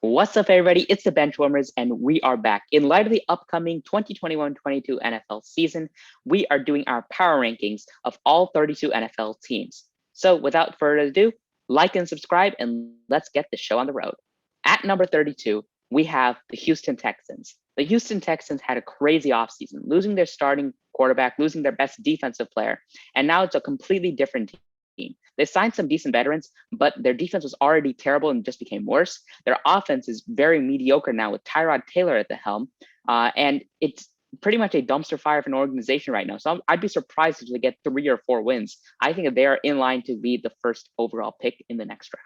What's up, everybody? It's the Benchwarmers, and we are back. In light of the upcoming 2021-22 NFL season, we are doing our power rankings of all 32 NFL teams. So without further ado, like and subscribe, and let's get the show on the road. At number 32, we have the Houston Texans. The Houston Texans had a crazy offseason, losing their starting quarterback, losing their best defensive player, and now it's a completely different team. They signed some decent veterans, but their defense was already terrible and just became worse. Their offense is very mediocre now with Tyrod Taylor at the helm, and it's pretty much a dumpster fire of an organization right now. So I'd be surprised if they get 3 or 4 wins. I think that they are in line to be the first overall pick in the next draft.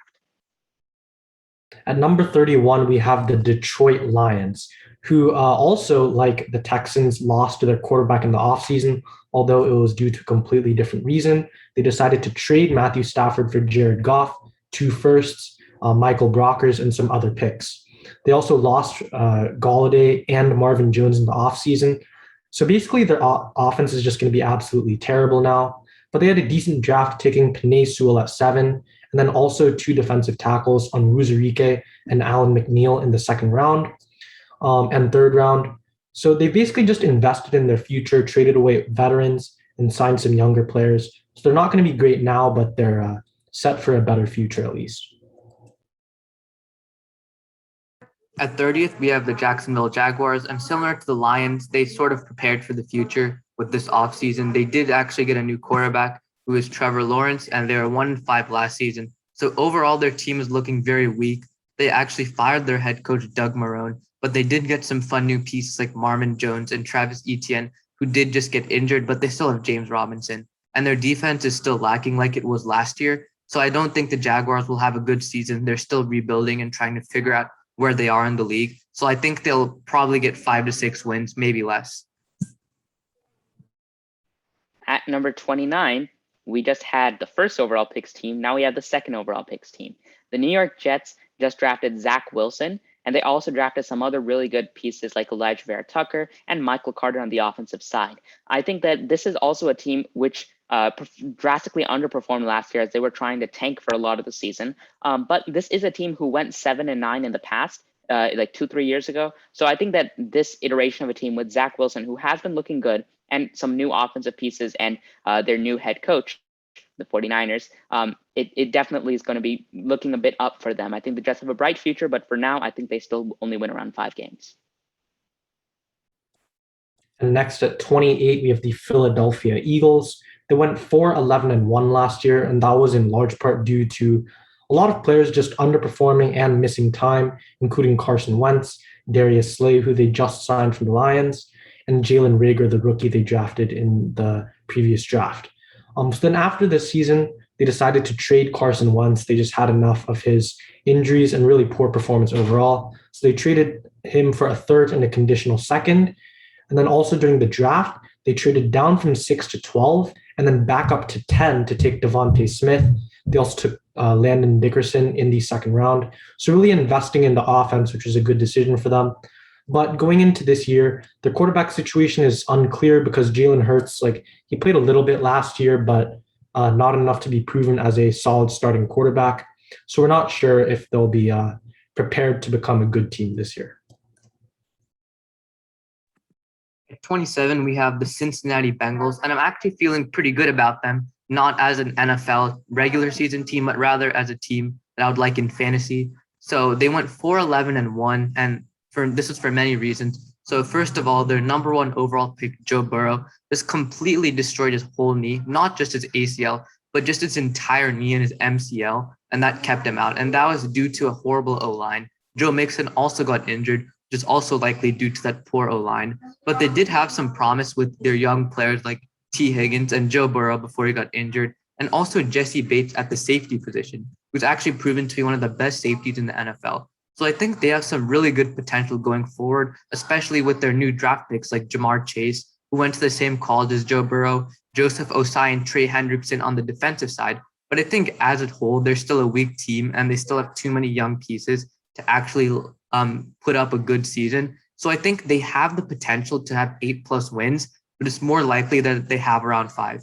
At number 31, we have the Detroit Lions, who also, like the Texans, lost to their quarterback in the offseason, although it was due to a completely different reason. They decided to trade Matthew Stafford for Jared Goff, 2 firsts, Michael Brockers, and some other picks. They also lost Galladay and Marvin Jones in the offseason. So basically, their offense is just going to be absolutely terrible now. But they had a decent draft taking Penei Sewell at 7, and then also 2 defensive tackles on Ruzarike and Alan McNeil in the second round and third round. So they basically just invested in their future, traded away veterans, and signed some younger players. So they're not going to be great now, but they're set for a better future at least. At 30th, we have the Jacksonville Jaguars, and similar to the Lions, they sort of prepared for the future with this offseason. They did actually get a new quarterback, who is Trevor Lawrence, and they were 1-5 last season. So overall, their team is looking very weak. They actually fired their head coach, Doug Marrone, but they did get some fun new pieces like Marvin Jones and Travis Etienne, who did just get injured, but they still have James Robinson. And their defense is still lacking like it was last year. So I don't think the Jaguars will have a good season. They're still rebuilding and trying to figure out where they are in the league. So I think they'll probably get 5 to 6 wins, maybe less. At number 29, we just had the first overall picks team. Now we have the second overall picks team. The New York Jets just drafted Zach Wilson, and they also drafted some other really good pieces like Elijah Vera Tucker and Michael Carter on the offensive side. I think that this is also a team which drastically underperformed last year as they were trying to tank for a lot of the season. But this is a team who went 7-9 in the past, like 2-3 years ago. So I think that this iteration of a team with Zach Wilson, who has been looking good, and some new offensive pieces and their new head coach, the 49ers, it definitely is going to be looking a bit up for them. I think the Jets have a bright future, but for now, I think they still only win around 5 games. And next at 28, we have the Philadelphia Eagles. They went 4-11-1 last year, and that was in large part due to a lot of players just underperforming and missing time, including Carson Wentz, Darius Slay, who they just signed from the Lions, and Jalen Reagor, the rookie they drafted in the previous draft. So then after this season, they decided to trade Carson Wentz. They just had enough of his injuries and really poor performance overall. So they traded him for a 3rd and a conditional 2nd. And then also during the draft, they traded down from 6 to 12 and then back up to 10 to take Devontae Smith. They also took Landon Dickerson in the 2nd round. So really investing in the offense, which was a good decision for them. But going into this year, the quarterback situation is unclear because Jalen Hurts, he played a little bit last year, but not enough to be proven as a solid starting quarterback. So we're not sure if they'll be prepared to become a good team this year. At 27, we have the Cincinnati Bengals, and I'm actually feeling pretty good about them, not as an NFL regular season team, but rather as a team that I would like in fantasy. So they went 4-11-1, and this is for many reasons. So first of all, their number 1 overall pick, Joe Burrow, just completely destroyed his whole knee, not just his ACL, but just his entire knee and his MCL, and that kept him out. And that was due to a horrible O-line. Joe Mixon also got injured, which is also likely due to that poor O-line. But they did have some promise with their young players like T. Higgins and Joe Burrow before he got injured, and also Jesse Bates at the safety position, who's actually proven to be one of the best safeties in the NFL. So I think they have some really good potential going forward, especially with their new draft picks like Jamar Chase, who went to the same college as Joe Burrow, Joseph Osai, and Trey Hendrickson on the defensive side. But I think as a whole, they're still a weak team, and they still have too many young pieces to actually put up a good season. So I think they have the potential to have 8+ wins, but it's more likely that they have around 5.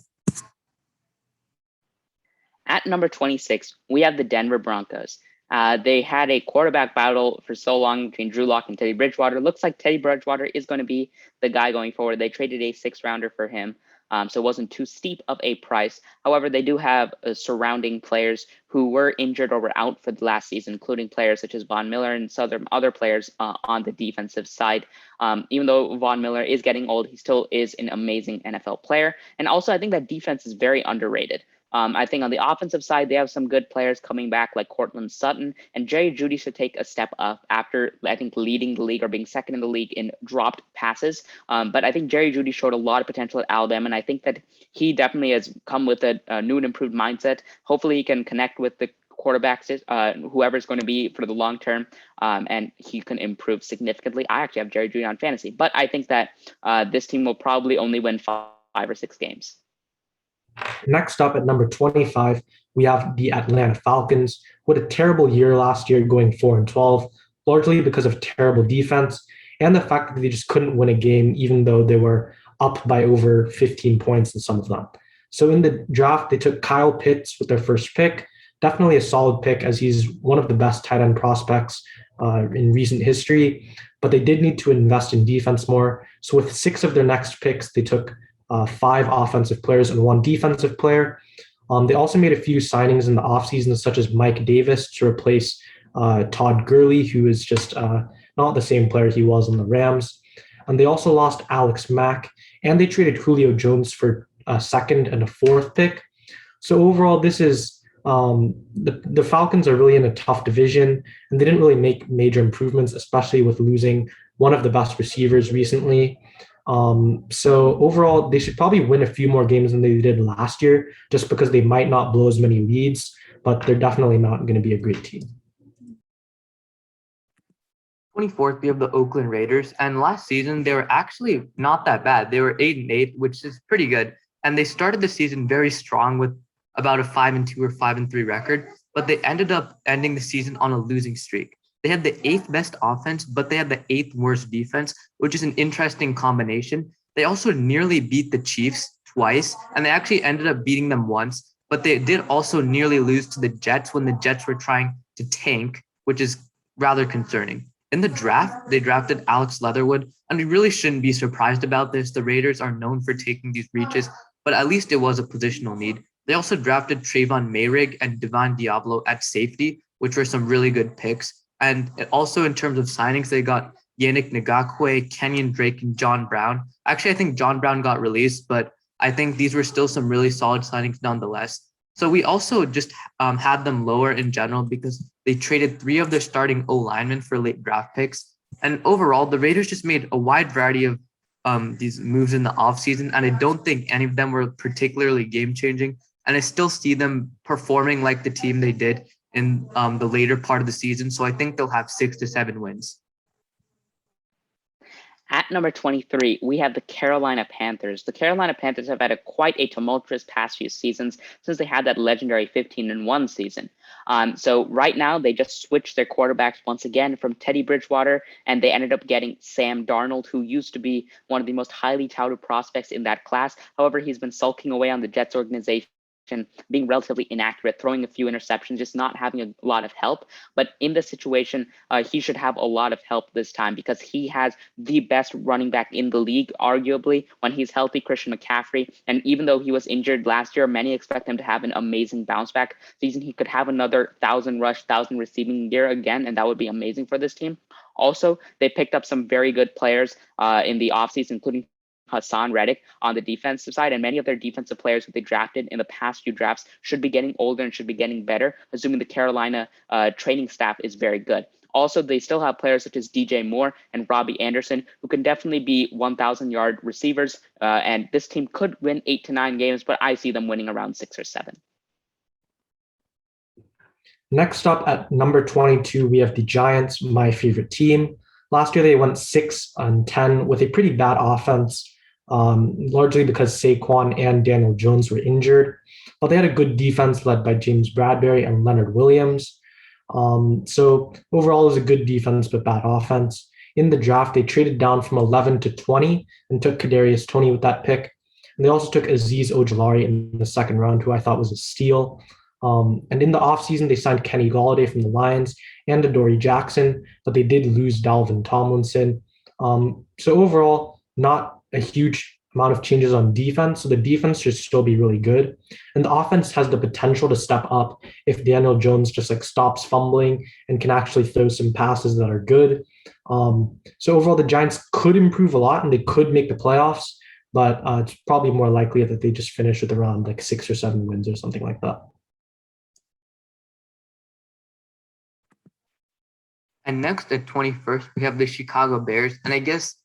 At number 26, we have the Denver Broncos. They had a quarterback battle for so long between Drew Lock and Teddy Bridgewater. Looks like Teddy Bridgewater is going to be the guy going forward. They traded a 6th-rounder for him, so it wasn't too steep of a price. However, they do have surrounding players who were injured or were out for the last season, including players such as Von Miller and some other players on the defensive side. Even though Von Miller is getting old, he still is an amazing NFL player. And also, I think that defense is very underrated. I think on the offensive side, they have some good players coming back like Cortland Sutton, and Jerry Jeudy should take a step up after, I think, leading the league or being second in the league in dropped passes. But I think Jerry Jeudy showed a lot of potential at Alabama, and I think that he definitely has come with a new and improved mindset. Hopefully he can connect with the quarterbacks, whoever's going to be for the long term, and he can improve significantly. I actually have Jerry Jeudy on fantasy, but I think that this team will probably only win 5 or 6 games. Next up at number 25, we have the Atlanta Falcons, who had a terrible year last year, going 4-12, largely because of terrible defense and the fact that they just couldn't win a game, even though they were up by over 15 points in some of them. So in the draft, they took Kyle Pitts with their first pick. Definitely a solid pick, as he's one of the best tight end prospects in recent history, but they did need to invest in defense more. So with 6 of their next picks, they took 5 offensive players and 1 defensive player. They also made a few signings in the offseason, such as Mike Davis to replace Todd Gurley, who is just not the same player he was in the Rams. And they also lost Alex Mack, and they traded Julio Jones for a 2nd and a 4th pick. So overall, this is the Falcons are really in a tough division, and they didn't really make major improvements, especially with losing one of the best receivers recently. So overall, they should probably win a few more games than they did last year, just because they might not blow as many leads, but they're definitely not going to be a great team. 24th, we have the Oakland Raiders, and last season they were actually not that bad. They were 8-8, which is pretty good, and they started the season very strong with about a 5-2 or 5-3 record, but they ended up ending the season on a losing streak. They had the 8th best offense, but they had the 8th worst defense, which is an interesting combination. They also nearly beat the Chiefs twice, and they actually ended up beating them once, but they did also nearly lose to the Jets when the Jets were trying to tank, which is rather concerning. In the draft, they drafted Alex Leatherwood, and we really shouldn't be surprised about this. The Raiders are known for taking these reaches, but at least it was a positional need. They also drafted Trayvon Mayrig and Divine Diablo at safety, which were some really good picks. And also in terms of signings, they got Yannick Ngakoue, Kenyon Drake, and John Brown. Actually, I think John Brown got released, but I think these were still some really solid signings nonetheless. So we also just had them lower in general because they traded 3 of their starting O-linemen for late draft picks. And overall, the Raiders just made a wide variety of these moves in the offseason, and I don't think any of them were particularly game-changing. And I still see them performing like the team they did in the later part of the season. So I think they'll have 6 to 7 wins. At number 23, we have the Carolina Panthers. The Carolina Panthers have had quite a tumultuous past few seasons since they had that legendary 15-1 season. So right now, they just switched their quarterbacks once again from Teddy Bridgewater, and they ended up getting Sam Darnold, who used to be one of the most highly touted prospects in that class. However, he's been sulking away on the Jets organization, being relatively inaccurate, throwing a few interceptions, just not having a lot of help. But in this situation, he should have a lot of help this time because he has the best running back in the league, arguably, when he's healthy, Christian McCaffrey. And even though he was injured last year, many expect him to have an amazing bounce back season. He could have another 1,000 rush, 1,000 receiving year again, and that would be amazing for this team. Also, they picked up some very good players in the offseason, including Hassan Reddick on the defensive side, and many of their defensive players who they drafted in the past few drafts should be getting older and should be getting better, assuming the Carolina training staff is very good. Also, they still have players such as DJ Moore and Robbie Anderson, who can definitely be 1,000-yard receivers, and this team could win 8 to 9 games, but I see them winning around 6 or 7. Next up at number 22, we have the Giants, my favorite team. Last year, they went 6-10 with a pretty bad offense, largely because Saquon and Daniel Jones were injured. But they had a good defense led by James Bradbury and Leonard Williams. So overall, it was a good defense but bad offense. In the draft, they traded down from 11 to 20 and took Kadarius Toney with that pick. And they also took Azeez Ojulari in the 2nd round, who I thought was a steal. And in the offseason, they signed Kenny Golladay from the Lions and Adoree Jackson, but they did lose Dalvin Tomlinson. So overall, not a huge amount of changes on defense. So the defense should still be really good. And the offense has the potential to step up if Daniel Jones just like stops fumbling and can actually throw some passes that are good. So overall, the Giants could improve a lot and they could make the playoffs, but it's probably more likely that they just finish with around like 6 or 7 wins or something like that. And next at 21st, we have the Chicago Bears. And I guess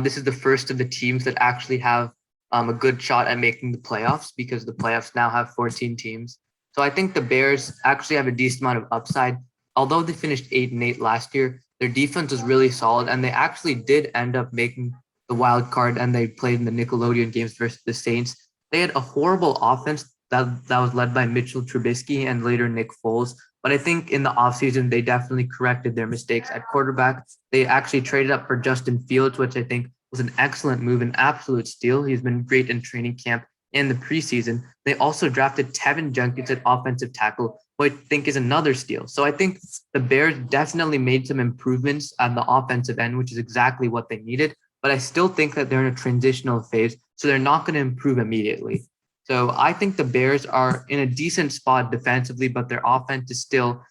this is the first of the teams that actually have a good shot at making the playoffs because the playoffs now have 14 teams. So I think the Bears actually have a decent amount of upside. Although they finished 8-8 last year, their defense was really solid, and they actually did end up making the wild card, and they played in the Nickelodeon games versus the Saints. They had a horrible offense that was led by Mitchell Trubisky and later Nick Foles. But I think in the offseason, they definitely corrected their mistakes at quarterback. They actually traded up for Justin Fields, which I think was an excellent move, an absolute steal. He's been great in training camp and the preseason. They also drafted Tevin Jenkins at offensive tackle, who I think is another steal. So I think the Bears definitely made some improvements on the offensive end, which is exactly what they needed. But I still think that they're in a transitional phase, so they're not going to improve immediately. So I think the Bears are in a decent spot defensively, but their offense is still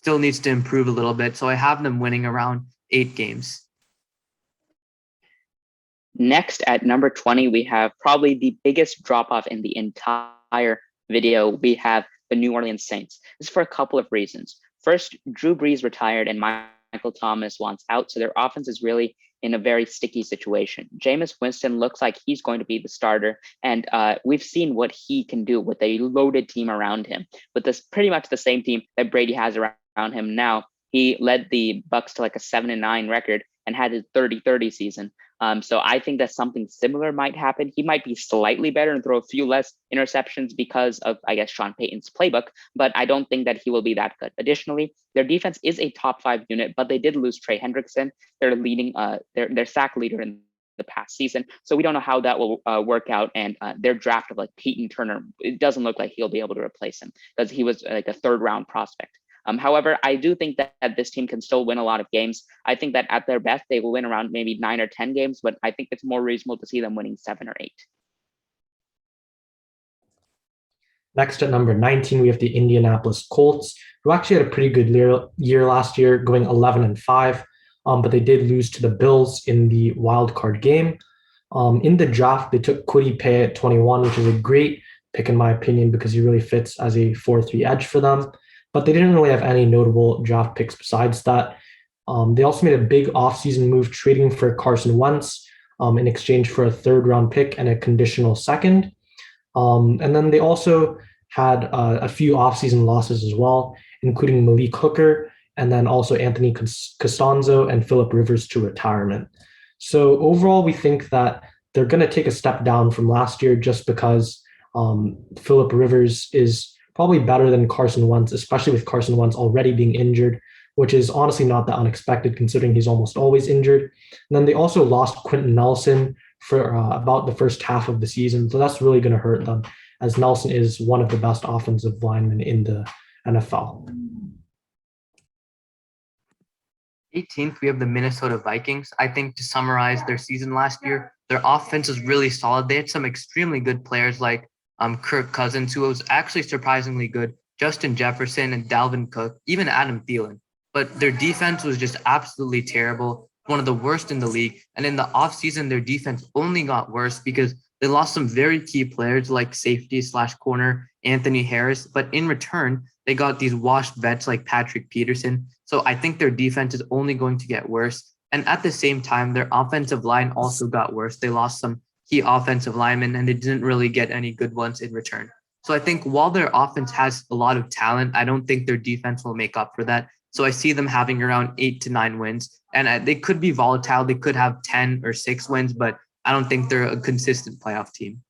needs to improve a little bit. So I have them winning around 8 games. Next at number 20, we have probably the biggest drop-off in the entire video. We have the New Orleans Saints. This is for a couple of reasons. First, Drew Brees retired and Michael Thomas wants out, so their offense is really in a very sticky situation. Jameis Winston looks like he's going to be the starter, and we've seen what he can do with a loaded team around him. With this pretty much the same team that Brady has around him now, he led the BUCS to like a 7-9 record and had a 30-30 season. So I think that something similar might happen. He might be slightly better and throw a few less interceptions because of, I guess, Sean Payton's playbook, but I don't think that he will be that good. Additionally, their defense is a top 5 unit, but they did lose Trey Hendrickson, their leading, their sack leader in the past season. So we don't know how that will work out. And their draft of like Peyton Turner, it doesn't look like he'll be able to replace him because he was like a 3rd round prospect. However, I do think that this team can still win a lot of games. I think that at their best, they will win around maybe 9 or 10 games, but I think it's more reasonable to see them winning 7 or 8. Next at number 19, we have the Indianapolis Colts, who actually had a pretty good year last year, going 11-5, but they did lose to the Bills in the wild card game. In the draft, they took Kwity Paye at 21, which is a great pick in my opinion because he really fits as a 4-3 edge for them. But they didn't really have any notable draft picks besides that. They also made a big offseason move trading for Carson Wentz in exchange for a 3rd round pick and a conditional 2nd. And then they also had a few offseason losses as well, including Malik Hooker and then also Anthony Costanzo and Phillip Rivers to retirement. So overall, we think that they're going to take a step down from last year just because Phillip Rivers is probably better than Carson Wentz, especially with Carson Wentz already being injured, which is honestly not that unexpected considering he's almost always injured. And then they also lost Quentin Nelson for about the first half of the season. So that's really going to hurt them as Nelson is one of the best offensive linemen in the NFL. 18th, we have the Minnesota Vikings. I think to summarize their season last year, their offense was really solid. They had some extremely good players like Kirk Cousins, who was actually surprisingly good, Justin Jefferson and Dalvin Cook, even Adam Thielen. But their defense was just absolutely terrible, one of the worst in the league. And in the offseason, their defense only got worse because they lost some very key players like safety/corner Anthony Harris. But in return, they got these washed vets like Patrick Peterson. So I think their defense is only going to get worse. And at the same time, their offensive line also got worse. They lost some key offensive linemen, and they didn't really get any good ones in return. So I think while their offense has a lot of talent, I don't think their defense will make up for that. So I see them having around 8 to 9 wins, and they could be volatile. They could have 10 or 6 wins, but I don't think they're a consistent playoff team.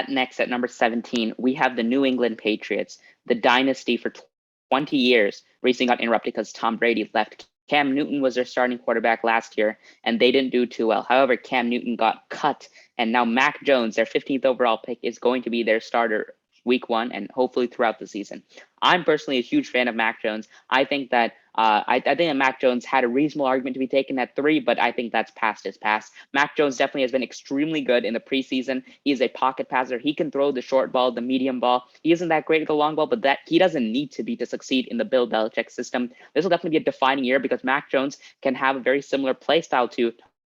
Next, at number 17, we have the New England Patriots, the dynasty for 20 years. Racing got interrupted because Tom Brady left Cam Newton was their starting quarterback last year, and they didn't do too well. However, Cam Newton got cut, and now Mac Jones, their 15th overall pick, is going to be their starter week 1 and hopefully throughout the season. I'm personally a huge fan of Mac Jones. I think that I think that Mac Jones had a reasonable argument to be taken at 3, but I think that's past his past. Mac Jones definitely has been extremely good in the preseason. He's a pocket passer. He can throw the short ball, the medium ball. He isn't that great at the long ball, but that he doesn't need to be to succeed in the Bill Belichick system. This will definitely be a defining year because Mac Jones can have a very similar play style to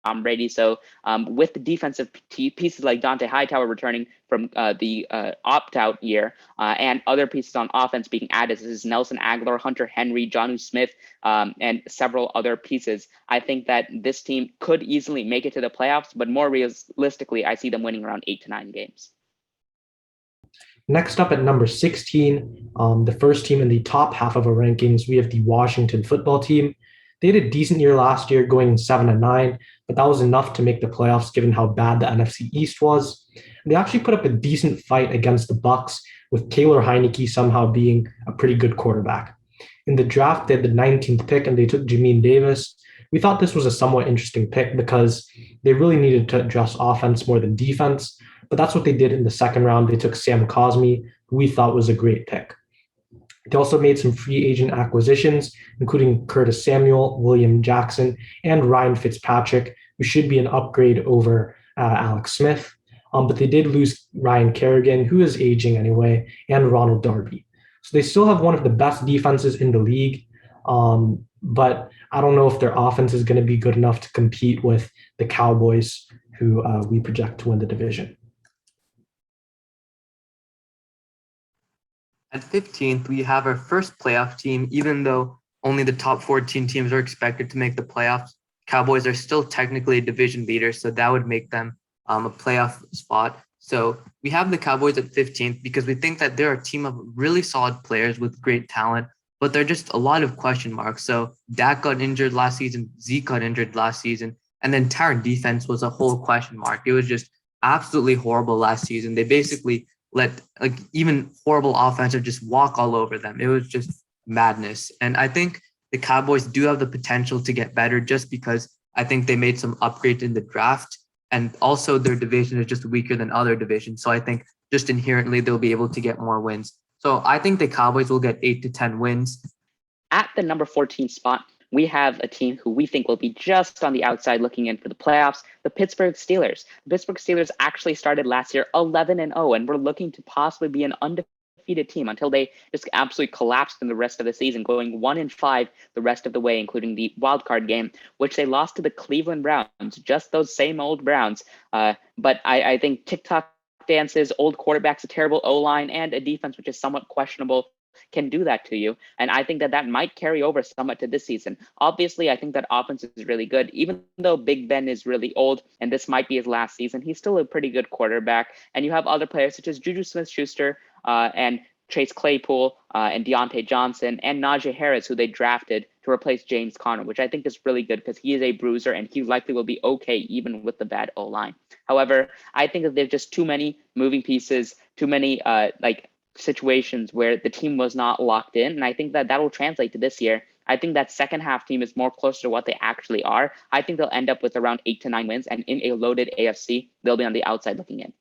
Tom Brady. So with the defensive pieces like Dante Hightower returning from the opt-out year and other pieces on offense being added, this is Nelson Aguilar, Hunter Henry, Jonnu Smith, and several other pieces, I think that this team could easily make it to the playoffs, but more realistically, I see them winning around 8 to 9 games. Next up at number 16, the first team in the top half of our rankings, we have the Washington football team. They had a decent year last year, going 7-9, but that was enough to make the playoffs given how bad the NFC East was. And they actually put up a decent fight against the BUCS, with Taylor Heineke somehow being a pretty good quarterback. In the draft, they had the 19th pick and they took Jamin Davis. We thought this was a somewhat interesting pick because they really needed to address offense more than defense, but that's what they did in the second round. They took Sam Cosmi, who we thought was a great pick. They also made some free agent acquisitions, including Curtis Samuel, William Jackson, and Ryan Fitzpatrick, who should be an upgrade over Alex Smith. But they did lose Ryan Kerrigan, who is aging anyway, and Ronald Darby. So they still have one of the best defenses in the league, but I don't know if their offense is going to be good enough to compete with the Cowboys, who we project to win the division. At 15th, we have our first playoff team. Even though only the top 14 teams are expected to make the playoffs, Cowboys are still technically a division leader, so that would make them a playoff spot. So we have the Cowboys at 15th because we think that they're a team of really solid players with great talent, but they're just a lot of question marks. So Dak got injured last season, Zeke got injured last season, and then entire defense was a whole question mark. It was just absolutely horrible last season. They basically let even horrible offensive just walk all over them. It was just madness. And I think the Cowboys do have the potential to get better just because I think they made some upgrades in the draft. And also their division is just weaker than other divisions. So I think just inherently they'll be able to get more wins. So I think the Cowboys will get 8 to 10 wins. At the number 14 spot, we have a team who we think will be just on the outside looking in for the playoffs, the Pittsburgh Steelers. The Pittsburgh Steelers actually started last year 11-0, and we're looking to possibly be an undefeated team until they just absolutely collapsed in the rest of the season, going 1-5 the rest of the way, including the wild card game, which they lost to the Cleveland Browns, just those same old Browns. But I think TikTok dances, old quarterbacks, a terrible O-line, and a defense which is somewhat questionable can do that to you. And I think that that might carry over somewhat to this season. Obviously, I think that offense is really good. Even though Big Ben is really old and this might be his last season, he's still a pretty good quarterback. And you have other players such as Juju Smith-Schuster and Chase Claypool and Deontay Johnson and Najee Harris, who they drafted to replace James Conner, which I think is really good because he is a bruiser and he likely will be okay even with the bad O-line. However, I think that there's just too many moving pieces, too many situations where the team was not locked in. And I think that will translate to this year. I think that second half team is more closer to what they actually are. I think they'll end up with around 8 to 9 wins. And in a loaded AFC, they'll be on the outside looking in.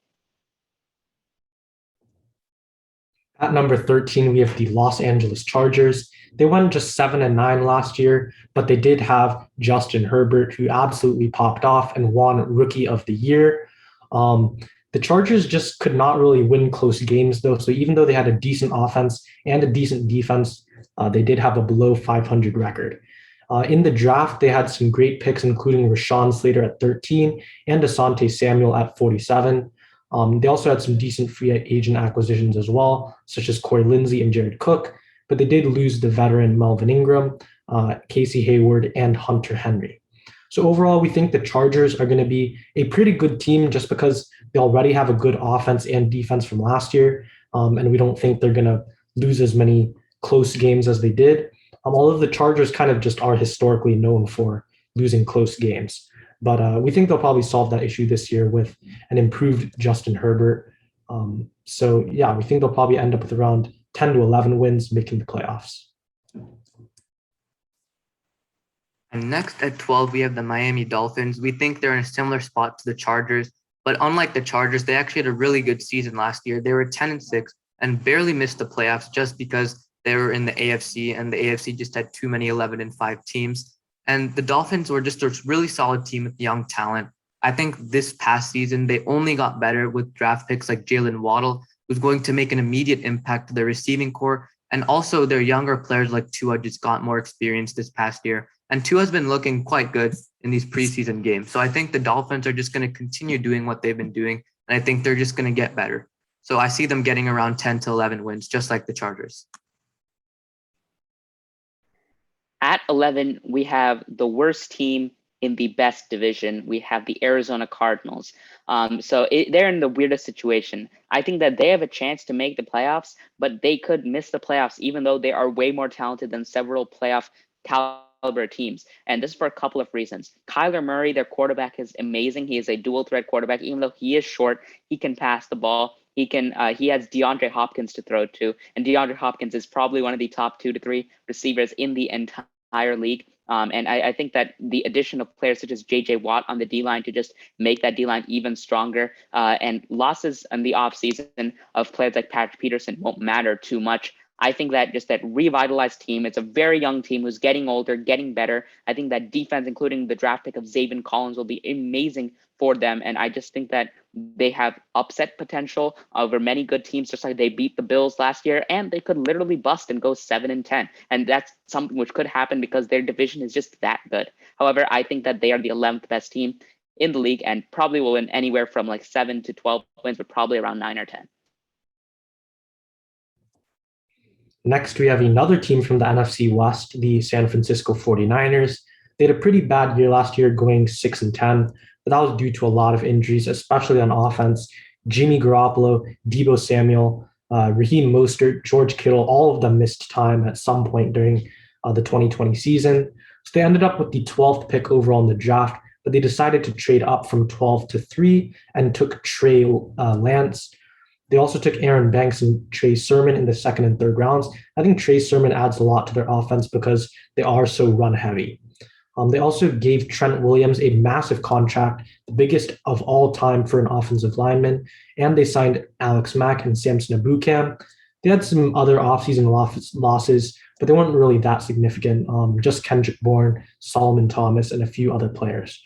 At number 13, we have the Los Angeles Chargers. They went just 7-9 last year, but they did have Justin Herbert, who absolutely popped off and won Rookie of the Year. The Chargers just could not really win close games, though. So even though they had a decent offense and a decent defense, they did have a below 500 record. In the draft, they had some great picks, including Rashawn Slater at 13 and Asante Samuel at 47. They also had some decent free agent acquisitions as well, such as Corey Lindsey and Jared Cook, but they did lose the veteran Melvin Ingram, Casey Hayward, and Hunter Henry. So overall, we think the Chargers are going to be a pretty good team just because they already have a good offense and defense from last year, and we don't think they're going to lose as many close games as they did. Although the Chargers kind of just are historically known for losing close games. But we think they'll probably solve that issue this year with an improved Justin Herbert. So yeah, we think they'll probably end up with around 10 to 11 wins, making the playoffs. Next at 12, we have the Miami Dolphins. We think they're in a similar spot to the Chargers, but unlike the Chargers, they actually had a really good season last year. They were 10-6 and barely missed the playoffs just because they were in the AFC, and the AFC just had too many 11-5 teams. And the Dolphins were just a really solid team with young talent. I think this past season, they only got better with draft picks like Jalen Waddle, who's going to make an immediate impact to their receiving core. And also their younger players like Tua just got more experience this past year. And Tua's been looking quite good in these preseason games. So I think the Dolphins are just going to continue doing what they've been doing. And I think they're just going to get better. So I see them getting around 10 to 11 wins, just like the Chargers. At 11, we have the worst team in the best division. We have the Arizona Cardinals. They're in the weirdest situation. I think that they have a chance to make the playoffs, but they could miss the playoffs, even though they are way more talented than several playoff caliber teams. And this is for a couple of reasons. Kyler Murray, their quarterback, is amazing. He is a dual threat quarterback. Even though he is short, he can pass the ball. He has DeAndre Hopkins to throw to, and DeAndre Hopkins is probably one of the top 2 to 3 receivers in the entire league. And I think that the addition of players such as J.J. Watt on the D-line to just make that D-line even stronger, and losses in the offseason of players like Patrick Peterson won't matter too much. I think that just that revitalized team, it's a very young team who's getting older, getting better. I think that defense, including the draft pick of Zaven Collins, will be amazing for them. And I just think that they have upset potential over many good teams, just like they beat the Bills last year, and they could literally bust and go 7-10. And that's something which could happen because their division is just that good. However, I think that they are the 11th best team in the league and probably will win anywhere from like 7 to 12 wins, but probably around 9 or 10. Next, we have another team from the NFC West, the San Francisco 49ers. They had a pretty bad year last year, going 6-10, but that was due to a lot of injuries, especially on offense. Jimmy Garoppolo, Deebo Samuel, Raheem Mostert, George Kittle, all of them missed time at some point during the 2020 season. So they ended up with the 12th pick overall in the draft, but they decided to trade up from 12 to 3 and took Trey Lance. They also took Aaron Banks and Trey Sermon in the second and third rounds. I think Trey Sermon adds a lot to their offense because they are so run heavy. They also gave Trent Williams a massive contract, the biggest of all time for an offensive lineman, and they signed Alex Mack and Samson Ebukam. They had some other offseason losses, but they weren't really that significant. Just Kendrick Bourne, Solomon Thomas, and a few other players.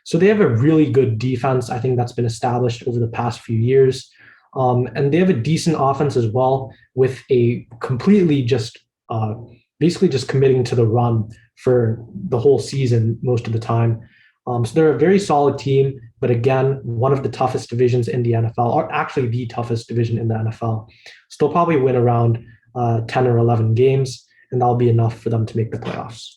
So they have a really good defense. I think that's been established over the past few years. And they have a decent offense as well, with a completely basically just committing to the run for the whole season most of the time. So they're a very solid team, but again, one of the toughest divisions in the NFL, or actually the toughest division in the NFL. So they'll probably win around 10 or 11 games, and that'll be enough for them to make the playoffs.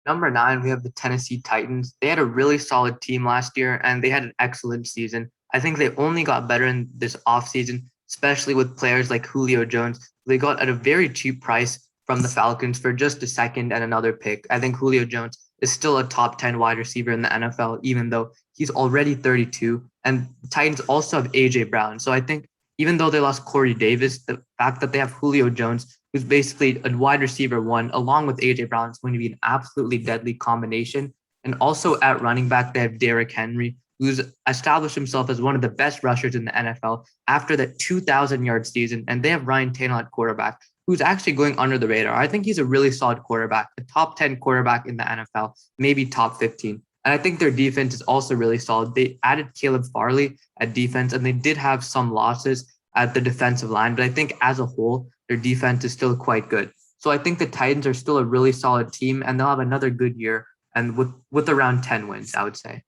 Number 9, we have the Tennessee Titans. They had a really solid team last year, and they had an excellent season. I think they only got better in this offseason, especially with players like Julio Jones. They got at a very cheap price from the Falcons for just a second and another pick. I think Julio Jones is still a top 10 wide receiver in the NFL, even though he's already 32. And the Titans also have A.J. Brown. So I think even though they lost Corey Davis, the fact that they have Julio Jones, who's basically a wide receiver 1, along with A.J. Brown, is going to be an absolutely deadly combination. And also at running back, they have Derrick Henry, who's established himself as one of the best rushers in the NFL after that 2,000-yard season. And they have Ryan Tannehill at quarterback, who's actually going under the radar. I think he's a really solid quarterback, a top 10 quarterback in the NFL, maybe top 15. And I think their defense is also really solid. They added Caleb Farley at defense, and they did have some losses at the defensive line. But I think as a whole, their defense is still quite good. So I think the Titans are still a really solid team, and they'll have another good year, and with around 10 wins, I would say.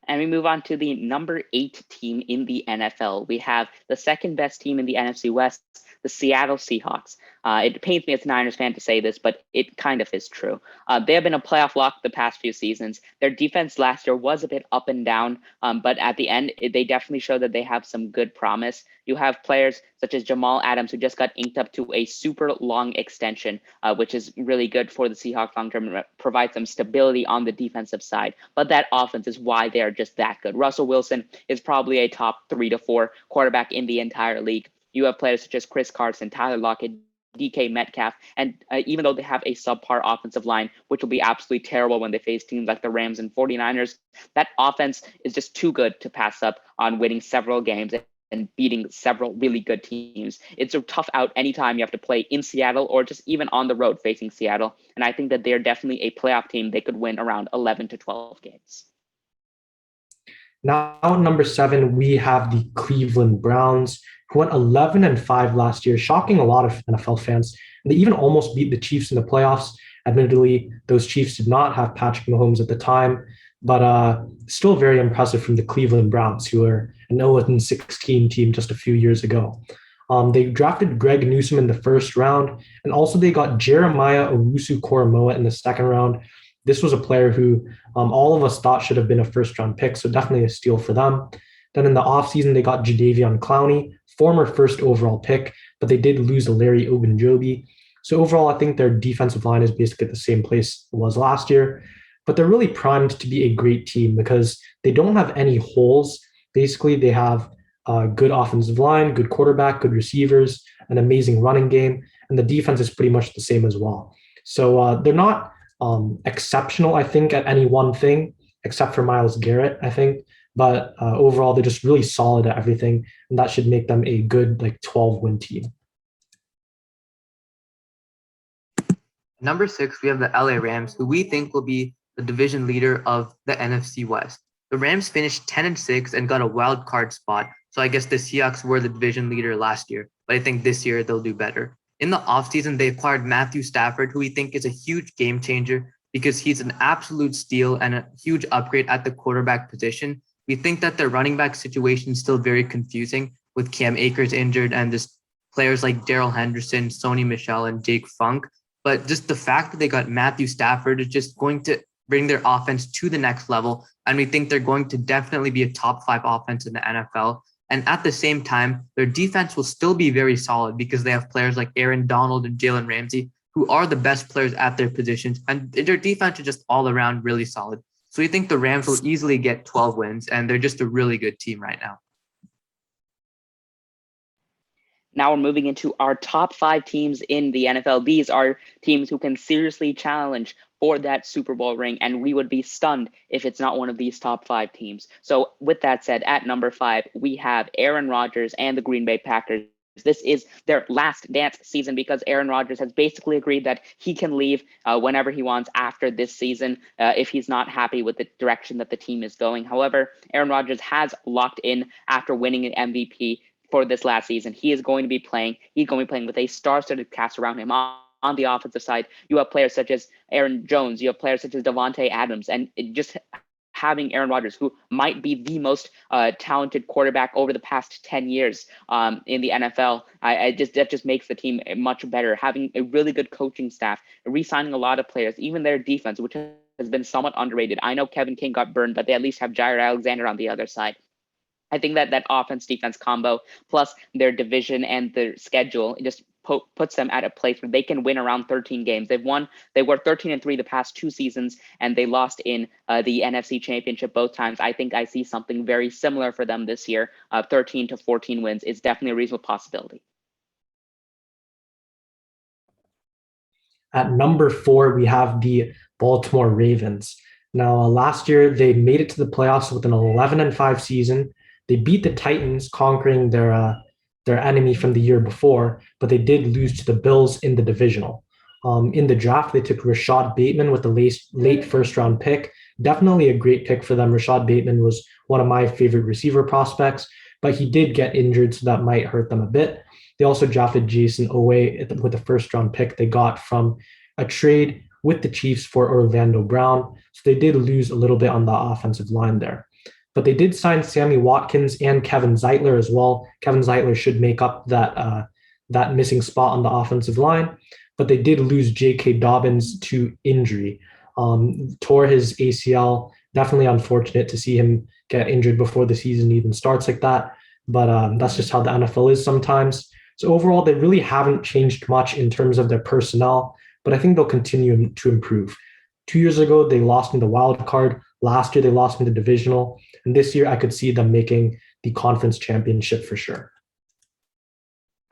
And we move on to the number 8 team in the NFL. We have the second best team in the NFC West, the Seattle Seahawks. It pains me as a Niners fan to say this, but it kind of is true. They have been a playoff lock the past few seasons. Their defense last year was a bit up and down, but at the end, they definitely show that they have some good promise. You have players such as Jamal Adams, who just got inked up to a super long extension, which is really good for the Seahawks long term, provides some stability on the defensive side. But that offense is why they are just that good. Russell Wilson is probably a top 3 to 4 quarterback in the entire league. You have players such as Chris Carson, Tyler Lockett, DK Metcalf, and even though they have a subpar offensive line, which will be absolutely terrible when they face teams like the Rams and 49ers, that offense is just too good to pass up on winning several games and beating several really good teams. It's a tough out anytime you have to play in Seattle or just even on the road facing Seattle. And I think that they're definitely a playoff team. They could win around 11 to 12 games. Now, at number 7, we have the Cleveland Browns, who went 11-5 last year, shocking a lot of NFL fans. And they even almost beat the Chiefs in the playoffs. Admittedly, those Chiefs did not have Patrick Mahomes at the time, but still very impressive from the Cleveland Browns, who were an 0-16 team just a few years ago. They drafted Greg Newsome in the first round, and also they got Jeremiah Owusu-Koramoah in the second round. This was a player who all of us thought should have been a first-round pick, so definitely a steal for them. Then in the offseason, they got Jadeveon Clowney, former first overall pick, but they did lose Larry Ogunjobi. So overall, I think their defensive line is basically at the same place it was last year, but they're really primed to be a great team because they don't have any holes. Basically, they have a good offensive line, good quarterback, good receivers, an amazing running game, and the defense is pretty much the same as well. So they're not exceptional, I think, at any one thing, except for Myles Garrett, I think. But overall, they're just really solid at everything, and that should make them a good 12-win team. Number 6, we have the LA Rams, who we think will be the division leader of the NFC West. The Rams finished 10-6 and got a wild card spot. So I guess the Seahawks were the division leader last year, but I think this year they'll do better. In the offseason, they acquired Matthew Stafford, who we think is a huge game changer because he's an absolute steal and a huge upgrade at the quarterback position. We think that their running back situation is still very confusing with Cam Akers injured and just players like Darrell Henderson, Sony Michel, and Jake Funk. But just the fact that they got Matthew Stafford is just going to bring their offense to the next level. And we think they're going to definitely be a top 5 offense in the NFL. And at the same time, their defense will still be very solid because they have players like Aaron Donald and Jalen Ramsey, who are the best players at their positions. And their defense is just all around really solid. So we think the Rams will easily get 12 wins, and they're just a really good team right now. Now we're moving into our top 5 teams in the NFL. These are teams who can seriously challenge for that Super Bowl ring, and we would be stunned if it's not one of these top 5 teams. So with that said, at number 5, we have Aaron Rodgers and the Green Bay Packers. This is their last dance season because Aaron Rodgers has basically agreed that he can leave whenever he wants after this season if he's not happy with the direction that the team is going. However, Aaron Rodgers has locked in after winning an MVP for this last season. He is going to be playing. He's going to be playing with a star-studded cast around him. On the offensive side, you have players such as Aaron Jones. You have players such as Devontae Adams, and just having Aaron Rodgers, who might be the most talented quarterback over the past 10 years in the NFL, that just makes the team much better. Having a really good coaching staff, re-signing a lot of players, even their defense, which has been somewhat underrated. I know Kevin King got burned, but they at least have Jair Alexander on the other side. I think that offense-defense combo, plus their division and their schedule, just puts them at a place where they can win around 13 games. They were 13-3 the past 2 seasons, and they lost in the NFC Championship both times. I think I see something very similar for them this year. 13 to 14 wins is definitely a reasonable possibility. At number 4, we have the Baltimore Ravens. Now, last year, they made it to the playoffs with an 11-5 season. They beat the Titans, conquering their enemy from the year before, but they did lose to the Bills in the divisional. In the draft, they took Rashad Bateman with the late first-round pick. Definitely a great pick for them. Rashad Bateman was one of my favorite receiver prospects, but he did get injured, so that might hurt them a bit. They also drafted Jason Owe with the first-round pick they got from a trade with the Chiefs for Orlando Brown. So they did lose a little bit on the offensive line there. But they did sign Sammy Watkins and Kevin Zeitler as well. Kevin Zeitler should make up that missing spot on the offensive line. But they did lose J.K. Dobbins to injury. Tore his ACL. Definitely unfortunate to see him get injured before the season even starts like that. But that's just how the NFL is sometimes. So overall, they really haven't changed much in terms of their personnel, but I think they'll continue to improve. 2 years ago, they lost in the wild card. Last year, they lost in the divisional. And this year, I could see them making the conference championship for sure.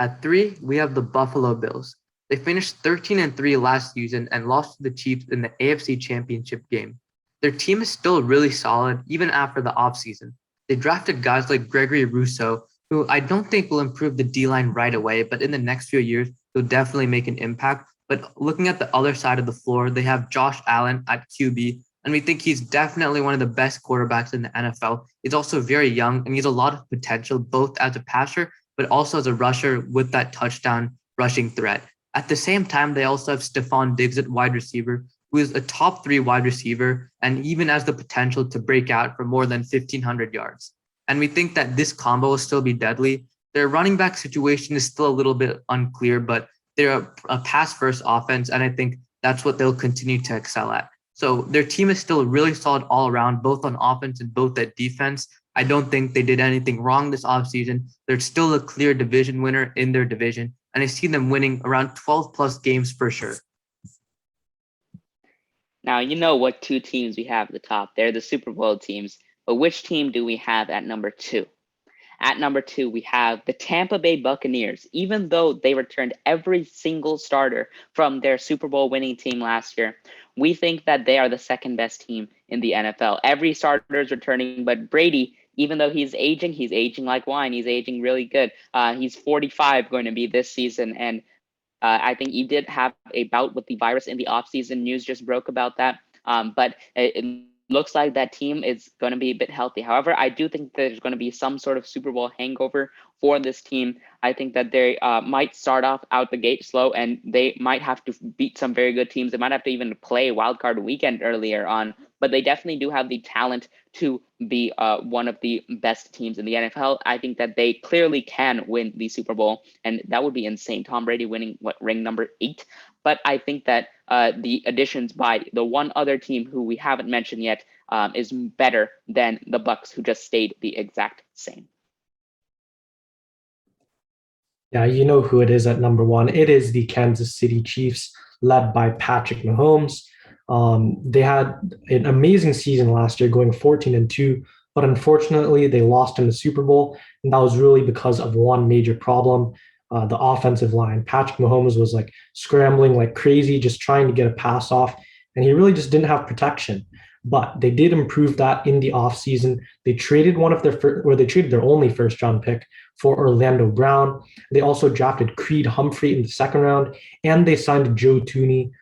At 3, we have the Buffalo Bills. They finished 13-3 last season and lost to the Chiefs in the AFC Championship game. Their team is still really solid even after the offseason. They drafted guys like Gregory Rousseau, who I don't think will improve the D-line right away, but in the next few years, he'll definitely make an impact. But looking at the other side of the floor, they have Josh Allen at QB, and we think he's definitely one of the best quarterbacks in the NFL. He's also very young, and he has a lot of potential, both as a passer, but also as a rusher with that touchdown rushing threat. At the same time, they also have Stephon Diggs at wide receiver, who is a top 3 wide receiver and even has the potential to break out for more than 1,500 yards. And we think that this combo will still be deadly. Their running back situation is still a little bit unclear, but they're a pass-first offense, and I think that's what they'll continue to excel at. So their team is still really solid all around, both on offense and both at defense. I don't think they did anything wrong this offseason. They're still a clear division winner in their division, and I see them winning around 12 plus games for sure. Now, you know what 2 teams we have at the top. They're the Super Bowl teams. But which team do we have at number 2? At number 2, we have the Tampa Bay Buccaneers. Even though they returned every single starter from their Super Bowl winning team last year, we think that they are the second best team in the NFL. Every starter is returning, but Brady, even though he's aging like wine. He's aging really good. He's 45 going to be this season, and I think he did have a bout with the virus in the offseason. News just broke about that. But it looks like that team is going to be a bit healthy. However, I do think there's going to be some sort of Super Bowl hangover for this team. I think that they might start off out the gate slow, and they might have to beat some very good teams. They might have to even play wildcard weekend earlier on, but they definitely do have the talent to be one of the best teams in the NFL. I think that they clearly can win the Super Bowl, and that would be insane. Tom Brady winning ring number 8. But I think that the additions by the one other team who we haven't mentioned yet is better than the BUCS, who just stayed the exact same. Yeah, you know who it is at number 1. It is the Kansas City Chiefs, led by Patrick Mahomes. They had an amazing season last year, going 14-2, but unfortunately they lost in the Super Bowl, and that was really because of one major problem, the offensive line. Patrick Mahomes was like scrambling like crazy, just trying to get a pass off, and he really just didn't have protection. But they did improve that in the offseason. They traded they traded their only first-round pick for Orlando Brown. They also drafted Creed Humphrey in the second round, and they signed Joe Thuney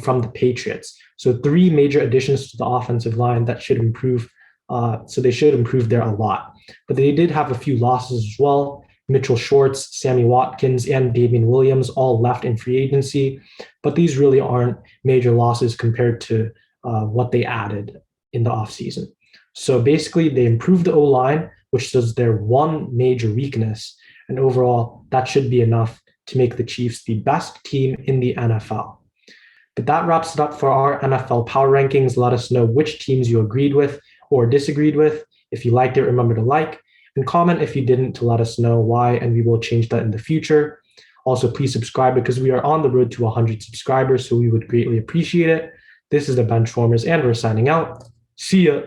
from the Patriots. So 3 major additions to the offensive line that should improve. So they should improve there a lot. But they did have a few losses as well. Mitchell Schwartz, Sammy Watkins, and Damian Williams all left in free agency. But these really aren't major losses compared to what they added in the offseason. So basically, they improved the O-line, which is their one major weakness. And overall, that should be enough to make the Chiefs the best team in the NFL. But that wraps it up for our NFL Power Rankings. Let us know which teams you agreed with or disagreed with. If you liked it, remember to like and comment if you didn't to let us know why, and we will change that in the future. Also, please subscribe because we are on the road to 100 subscribers, so we would greatly appreciate it. This is the Benchwarmers, and we're signing out. See ya.